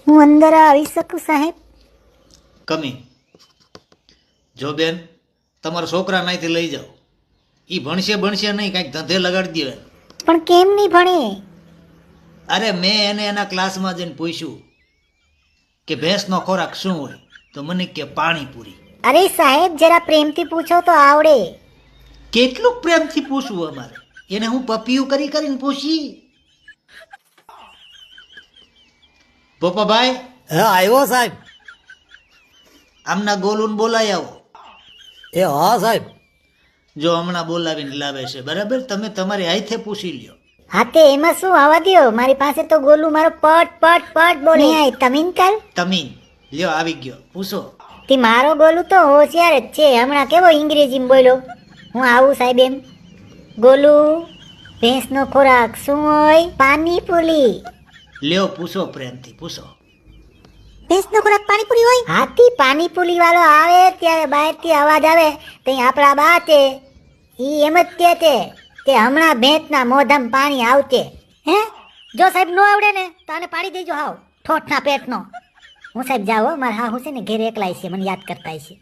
હું અંદર આવી શકું સાહેબ? કમી જો બેન, તમારા છોકરા નાઈથી લઈ જાઓ. એ ભણશે નહીં, કાંઈક ધંધે લગાડી દે. પણ કેમ નહીં ભણે? અરે મેં એને એના ક્લાસમાં જઈને પૂછ્યું કે ભેંસનો ખોરાક શું હોય, તો મને કે પાણીપુરી. અરે સાહેબ, જરા પ્રેમથી પૂછો તો આવડે. કેટલું પ્રેમથી પૂછવું અમારે? એને હું પપિયું કરીને પૂછી. પોપાભાઈ, હા આવ્યો સાહેબ. આમના ગોલુન બોલાઈ આવો. એ હા સાહેબ. જો હમણાં બોલાવીને લાવે છે, બરાબર? તમે તમારી હાથે પૂછી લ્યો. હા તે એમાં શું, આવવા દ્યો. મારી પાસે તો ગોલું મારો પટ પટ પટ બોલે. તમીન કર. તમીન લ્યો, આવી ગયો, પૂછો. તે મારો ગોલું તો હોશિયાર જ છે. હમણાં કેવો અંગ્રેજીમાં બોલ્યો. હું આવું સાહેબ એમ. ગોલું, ભેંસનો ખોરાક શું હોય? પાણીપુરી. લ્યો, પૂછો, પ્રેમથી પૂછો. ભેંસનો ખોરાક પાણીપુરી હોય? હાથી પાણીપુરી વાળો આવે ત્યારે બહારથી અવાજ આવે તો આપણા બા તે ઈ એમ જ કહે તે હમણાં ભેંસના મોઢામાં પાણી આવતે. હે જો સાહેબ નો આવડે ને તો આને પાડી દેજો હાવ ઠોઠના પેટનો. હું સાહેબ જાઓ, મારા હા હું છે ને ઘેર એકલાય છે, મને યાદ કરતા છે.